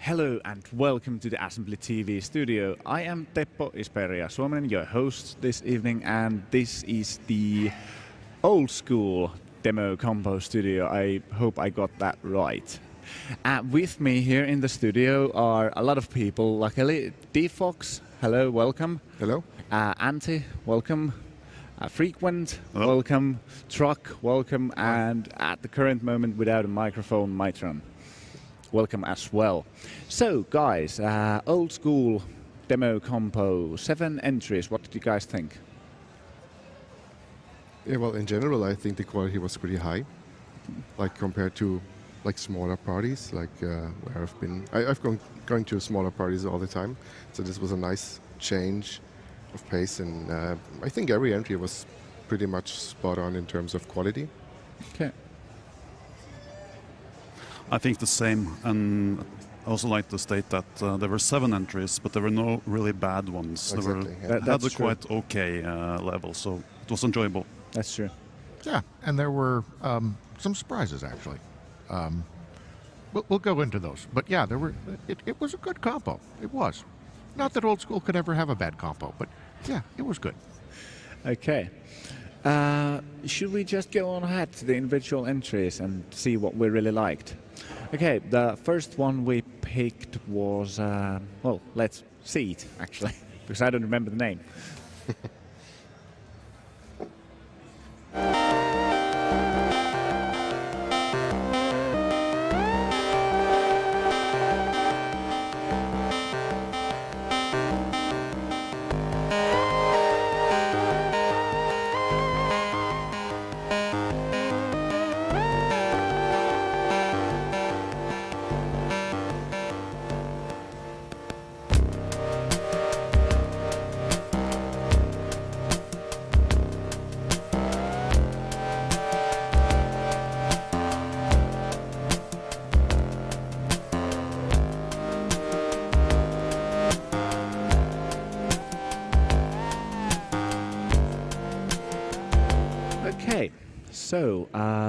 Hello and welcome to the AssemblyTV studio. I am Teppo Isperia Suominen, your host this evening, and this is the Oldskool demo compo studio. I hope I got that right. With me here in the studio are a lot of people, luckily. D-Fox, hello, welcome. Hello. Antti, welcome. Frequent, hello. Welcome. Truck, welcome. And at the current moment without a microphone, Mitron. Welcome as well. So, guys, Oldskool demo compo, 7 entries. What did you guys think? Yeah, well, in general, I think the quality was pretty high, like compared to like smaller parties, like where I've been. I've going to smaller parties all the time, so this was a nice change of pace, and I think every entry was pretty much spot on in terms of quality. Okay. I think the same, and I also like to state that there were 7 entries, but there were no really bad ones. Exactly, They had a quite okay level, so it was enjoyable. That's true. Yeah, and there were some surprises actually. We'll go into those, but yeah, there were. It was a good compo. It was. Not that Oldskool could ever have a bad compo, but yeah, it was good. Okay. Should we just go on ahead to the individual entries and see what we really liked? Okay, the first one we picked was, well, let's see it, actually, because I don't remember the name. Okay, so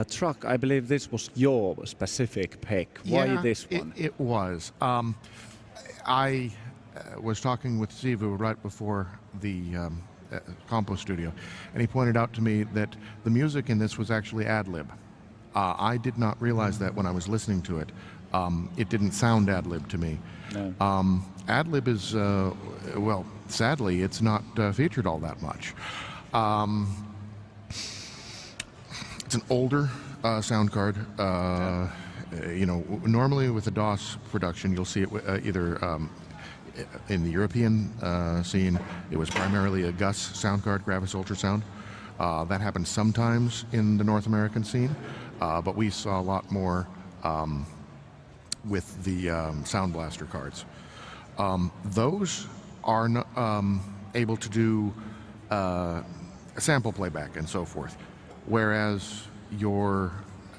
Truck, I believe this was your specific pick. Why this one? It was. I was talking with Sivu right before the compo studio, and he pointed out to me that the music in this was actually ad-lib. I did not realize that when I was listening to it. It didn't sound ad-lib to me. No. Ad-lib is, well, sadly, it's not featured all that much. It's an older sound card. You know, normally with a DOS production, you'll see it either in the European scene. It was primarily a GUS sound card, Gravis Ultrasound. That happened sometimes in the North American scene, but we saw a lot more with the Sound Blaster cards. Those are able to do sample playback and so forth. Whereas your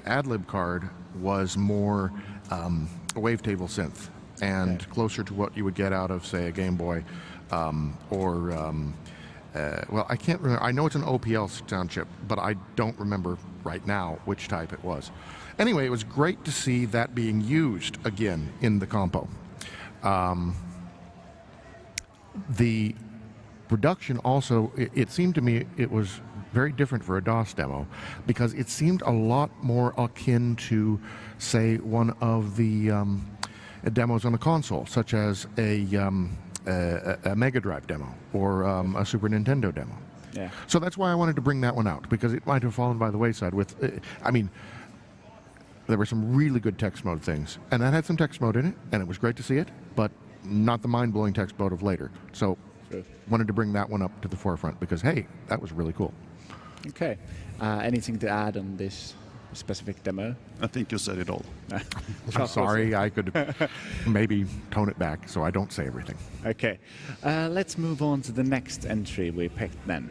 ad-lib card was more a wavetable synth and closer to what you would get out of, say, a Game Boy well, I can't remember. I know it's an OPL sound chip, but I don't remember right now which type it was. Anyway, it was great to see that being used again in the compo. The production also, it seemed to me it was very different for a DOS demo because it seemed a lot more akin to, say, one of the demos on a console, such as a Mega Drive demo or a Super Nintendo demo. Yeah. So that's why I wanted to bring that one out, because it might have fallen by the wayside with, I mean, there were some really good text mode things, and that had some text mode in it, and it was great to see it, but not the mind-blowing text mode of later. So wanted to bring that one up to the forefront because, hey, that was really cool. Okay. Anything to add on this specific demo? I think you said it all. I'm sorry, I could maybe tone it back so I don't say everything. Okay. Let's move on to the next entry we picked then.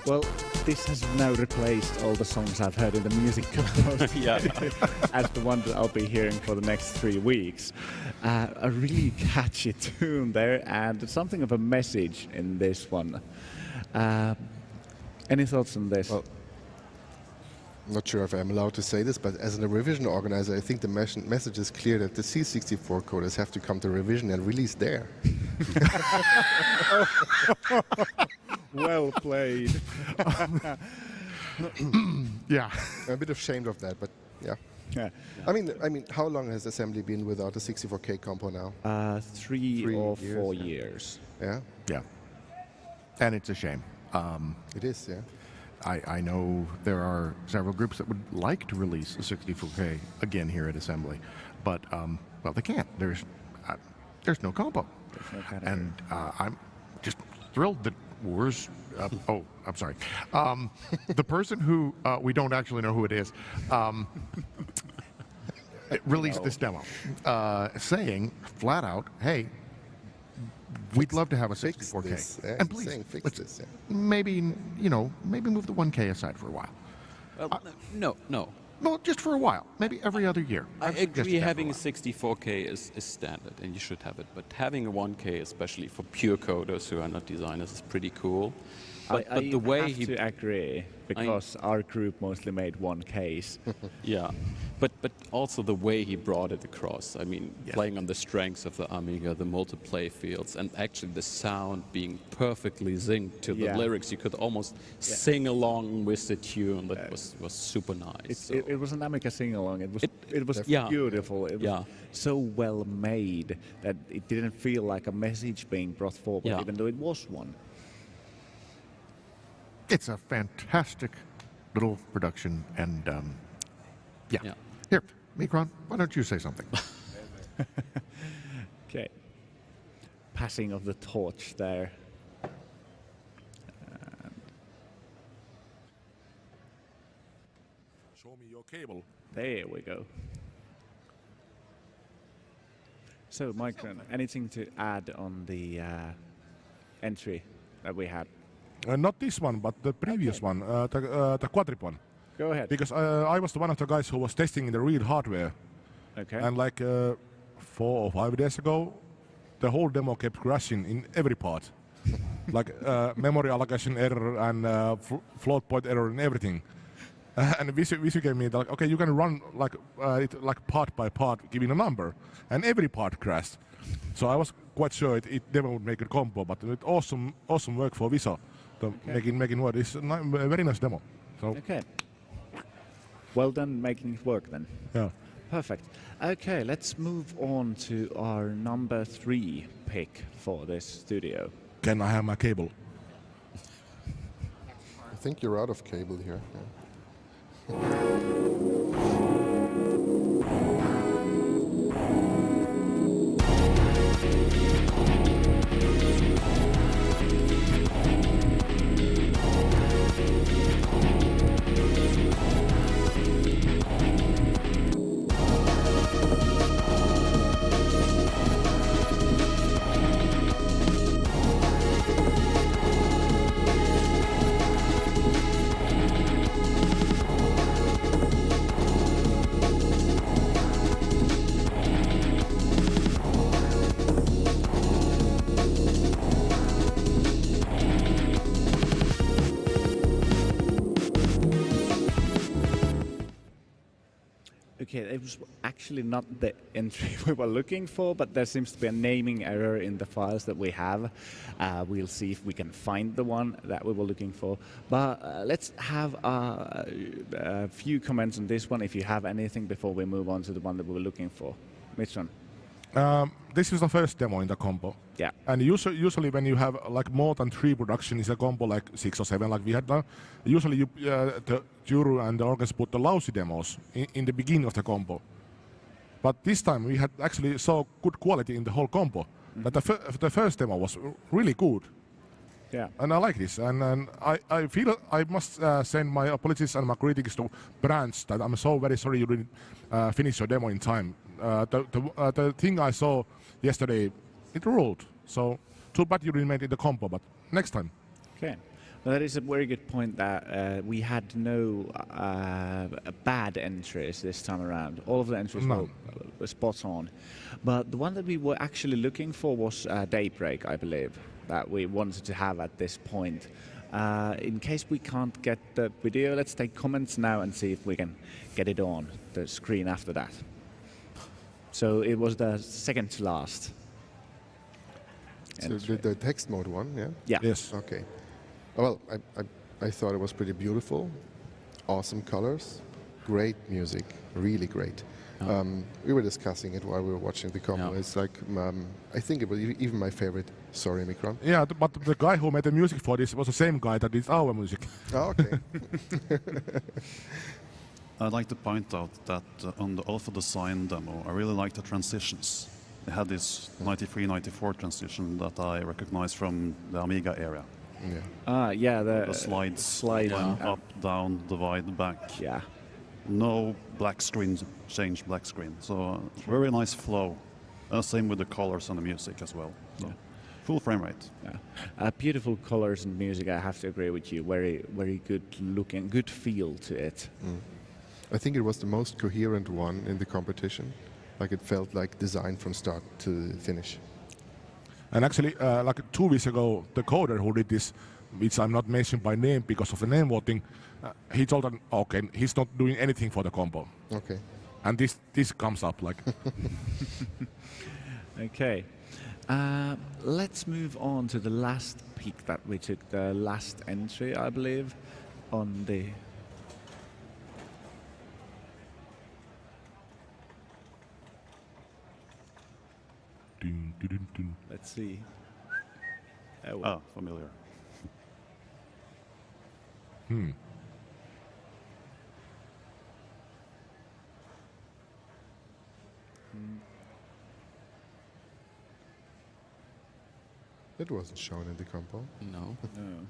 Well, this has now replaced all the songs I've heard in the music compost as the one that I'll be hearing for the next 3 weeks. A really catchy tune there, and something of a message in this one. Any thoughts on this? Well, I'm not sure if I'm allowed to say this, but as a revision organizer, I think the message is clear that the C64 coders have to come to revision and release there. Well played. Yeah, I'm a bit ashamed of that, but yeah. Yeah. I mean, how long has Assembly been without a 64K compo now? 3 or 4 years. Yeah, Yeah. And it's a shame. it is. Yeah. I know there are several groups that would like to release a 64K again here at Assembly, but well, they can't. There's no compo, and I'm just thrilled that Wars. Oh, I'm sorry. The person who we don't actually know who it is released this demo, saying flat out, "Hey, we'd love to have a 64K, this. Yeah, and please, fix this. Yeah. maybe maybe move the 1K aside for a while. No. No, just for a while, maybe every other year. I I've suggested agree that having a for 64K is standard, and you should have it. But having a 1K, especially for pure coders who are not designers, is pretty cool. But the way I have to agree, because our group mostly made 1Ks. yeah, but also the way he brought it across. I mean, playing on the strengths of the Amiga, the multiplay fields, and actually the sound being perfectly synced to the lyrics. You could almost sing along with the tune. That was super nice. It was an Amiga sing-along. It was beautiful. It was so well made that it didn't feel like a message being brought forward, even though it was one. It's a fantastic little production, and Here, Mikron, why don't you say something? Okay. Passing of the torch there. Show me your cable. There we go. So, Mikron, anything to add on the entry that we had? Not this one, but the previous one, the quadrip one. Go ahead. Because I was one of the guys who was testing the real hardware. Okay. And like 4 or 5 days ago, the whole demo kept crashing in every part. Like memory allocation error and float point error and everything. And Visu gave me like, okay, you can run like it like part by part, giving a number, and every part crashed. So I was quite sure it never would make a combo, but it awesome work for Viso. Making what is a very nice demo. So okay. Well done making it work then. yeah. Perfect. Okay, let's move on to our number 3 pick for this studio. Can I have my cable? I think you're out of cable here. Yeah. Okay, it was actually not the entry we were looking for, but there seems to be a naming error in the files that we have. We'll see if we can find the one that we were looking for. But let's have a few comments on this one, if you have anything, before we move on to the one that we were looking for. Which one? This is the first demo in the combo. Yeah. And usually when you have like more than 3 productions in a combo, like 6 or 7, like we had done, usually the Juru and the organs put the lousy demos in the beginning of the combo. But this time we had actually so good quality in the whole combo that the first demo was really good. Yeah. And I like this, and I feel I must send my apologies and my critics to Branch that I'm so very sorry you didn't finish your demo in time. The thing I saw yesterday, it ruled. So too bad you didn't make it the combo, but next time. Okay. That is a very good point that we had no bad entries this time around. All of the entries were spot on. But the one that we were actually looking for was Daybreak, I believe, that we wanted to have at this point. In case we can't get the video, let's take comments now and see if we can get it on the screen after that. So it was the second to last. So the text mode one, yeah? Yeah. Yes. Okay. Well, I thought it was pretty beautiful, awesome colors, great music, really great. We were discussing it while we were watching the combo. It's like, I think it was even my favorite. Sorry, Mikron. Yeah, but the guy who made the music for this was the same guy that did our music. Oh, okay. I'd like to point out that on the Alpha Design demo, I really like the transitions. They had this 93, 94 transition that I recognize from the Amiga era. Yeah. The slides up, down, divide, back. Yeah. No black screen, change black screen. So very nice flow. Same with the colors and the music as well. So full frame rate. Yeah. Beautiful colors and music, I have to agree with you. Very, very good looking, good feel to it. I think it was the most coherent one in the competition. Like it felt like designed from start to finish. And actually, like 2 weeks ago, the coder who did this, which I'm not mentioning by name because of the name voting, he told them, okay, he's not doing anything for the combo. Okay. And this comes up like. Okay. Let's move on to the last peak that we took, the last entry, I believe, on the. Let's see. Oh, familiar. It wasn't shown in the compo. No. No.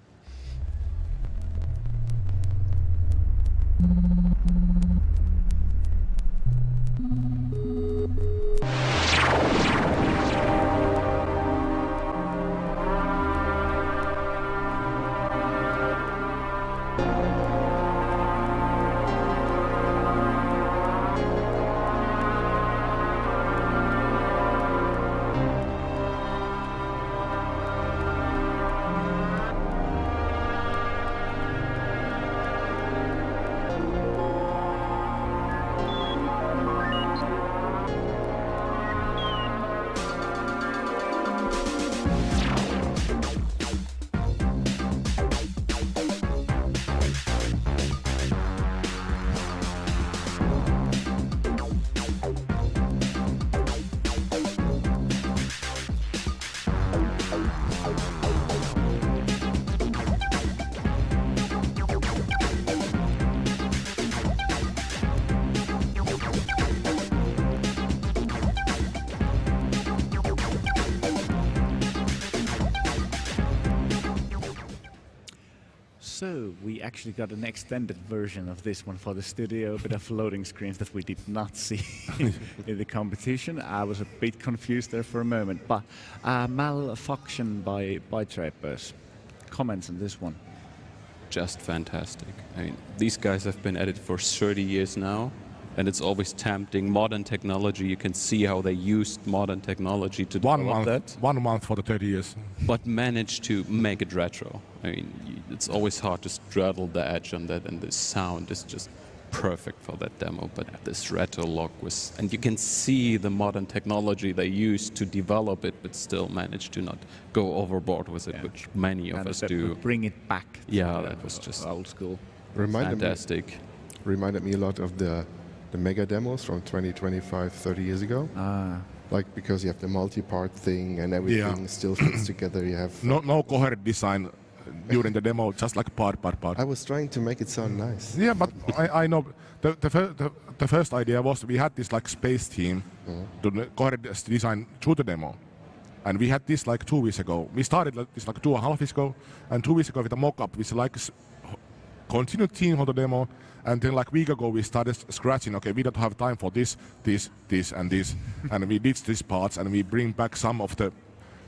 So we actually got an extended version of this one for the studio, a bit of loading screens that we did not see in the competition. I was a bit confused there for a moment, but malfunction by Bytrapers. Comments on this one? Just fantastic. I mean, these guys have been at it for 30 years now, and it's always tempting. Modern technology, you can see how they used modern technology to develop that. 1 month for the 30 years. But managed to make it retro. I mean, it's always hard to straddle the edge on that, and the sound is just perfect for that demo. But this retro look was, and you can see the modern technology they used to develop it, but still managed to not go overboard with it, which many of us do. Bring it back. That was just old school. Fantastic. Reminded me a lot of the mega demos from 20, 25, 30 years ago. Like, because you have the multi-part thing and everything still fits together. You have no coherent design during the demo, just like part. I was trying to make it sound nice. Yeah, but I know the first idea was we had this like space theme to coherent design through the demo. And we had this like 2 weeks ago. We started this like 2.5 weeks ago, and 2 weeks ago with a mock-up, which like continued theme for the demo. And then like a week ago, we started scratching, okay, we don't have time for this, and this. And we ditch these parts, and we bring back some of the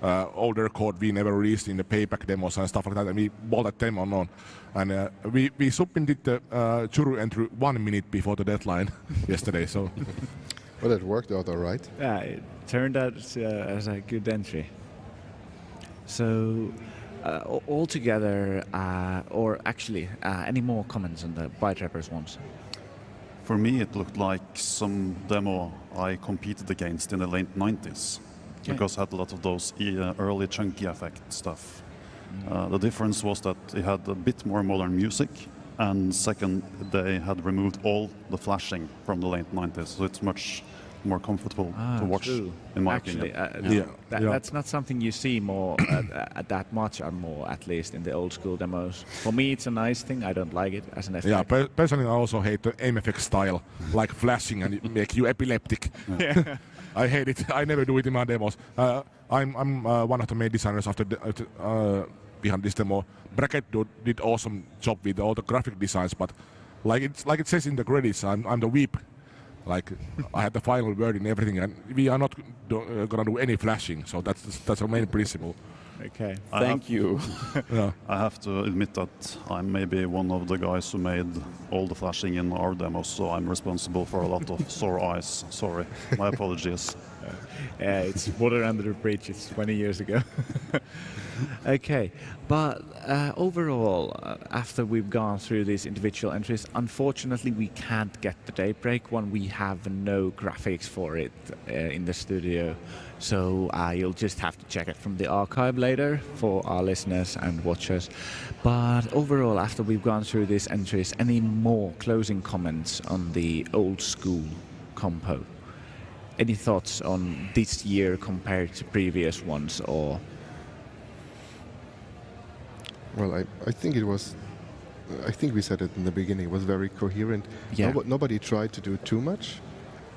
older code we never released in the payback demos and stuff like that, and we bolted them on. And we submitted the Churu entry 1 minute before the deadline yesterday. So, Well, it worked out all right. Yeah, it turned out as a good entry. So, altogether, or actually, any more comments on the Byte Rappers ones? For me, it looked like some demo I competed against in the late 90s, because it had a lot of those early chunky effect stuff. The difference was that it had a bit more modern music, and second, they had removed all the flashing from the late 90s, so it's much more comfortable to watch, in my opinion. That's not something you see more that much anymore, at least in the old school demos. For me, it's a nice thing. I don't like it as an effect. Yeah, personally, I also hate the aim effect style, like flashing and it make you epileptic. Yeah. I hate it. I never do it in my demos. I'm one of the main designers behind this demo. Bracket did awesome job with all the graphic designs, but like it says in the credits, I'm the whip. Like I had the final word in everything, and we are not gonna do any flashing. So that's our main principle. Okay. Thank you. Yeah. I have to admit that I'm maybe one of the guys who made all the flashing in our demos, so I'm responsible for a lot of sore eyes. Sorry, my apologies. It's water under the bridge. It's 20 years ago. Okay, but overall, after we've gone through these individual entries, unfortunately we can't get the daybreak one. We have no graphics for it in the studio, so you'll just have to check it from the archive later for our listeners and watchers. But overall, after we've gone through these entries, any more closing comments on the old school compo? Any thoughts on this year compared to previous ones, or? Well, I think it was. I think we said it in the beginning. It was very coherent. Yeah. Nobody tried to do too much,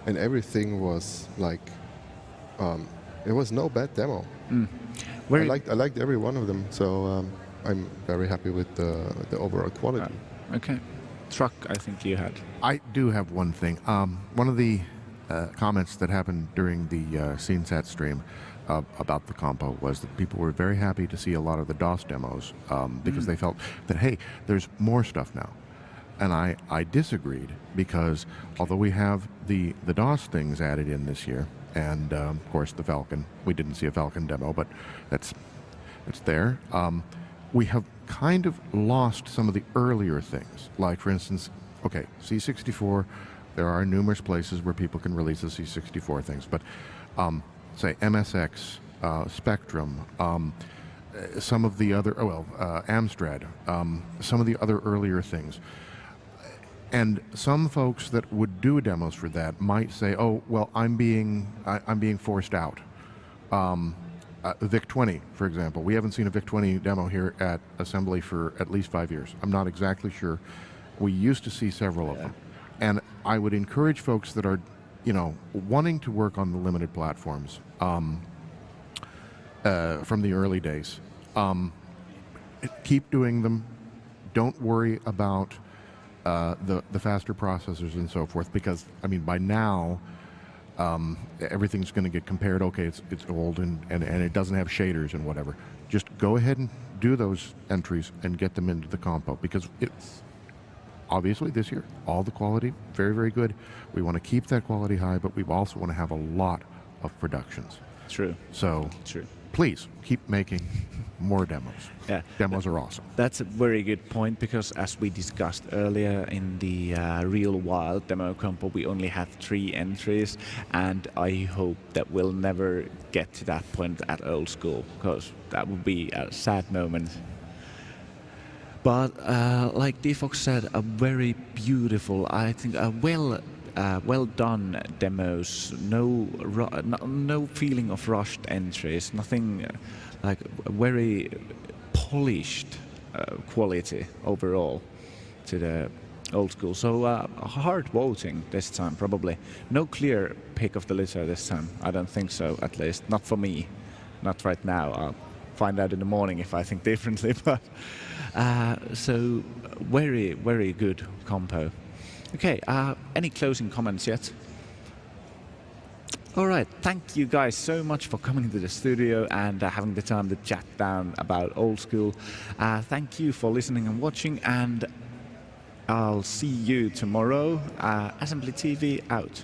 and everything was like. It was no bad demo. I liked every one of them. So I'm very happy with the overall quality. Okay. Truck, I think you had. I do have one thing. One of the comments that happened during the SceneSat stream about the compo was that people were very happy to see a lot of the DOS demos because they felt that, hey, there's more stuff now. And I disagreed because although we have the DOS things added in this year, and of course the Falcon, we didn't see a Falcon demo, but it's there. We have kind of lost some of the earlier things, like for instance, okay, C64. There are numerous places where people can release the C64 things, but say MSX, Spectrum, some of the other, Amstrad, some of the other earlier things. And some folks that would do demos for that might say, "Oh, well, I'm being forced out." VIC-20, for example, we haven't seen a VIC-20 demo here at Assembly for at least 5 years. I'm not exactly sure. We used to see several of them. And I would encourage folks that are, wanting to work on the limited platforms from the early days, keep doing them. Don't worry about the faster processors and so forth, because, by now, everything's going to get compared. Okay, it's old and it doesn't have shaders and whatever. Just go ahead and do those entries and get them into the compo, because it's obviously this year, all the quality, very, very good. We want to keep that quality high, but we also want to have a lot of productions. True. So True. Please keep making more demos. Yeah. Demos are awesome. That's a very good point, because as we discussed earlier in the Real Wild demo compo, we only have 3 entries, and I hope that we'll never get to that point at Oldskool, because that would be a sad moment. But like D-Fox said, a very beautiful, I think, a well done demos. No feeling of rushed entries. Nothing like very polished quality overall to the old school. So hard voting this time, probably. No clear pick of the litter this time. I don't think so, at least not for me. Not right now. I'll find out in the morning if I think differently. But so very, very good compo. Okay, any closing comments yet? All right, thank you guys so much for coming into the studio and having the time to chat down about Oldskool. Thank you for listening and watching, and I'll see you tomorrow. Assembly TV out.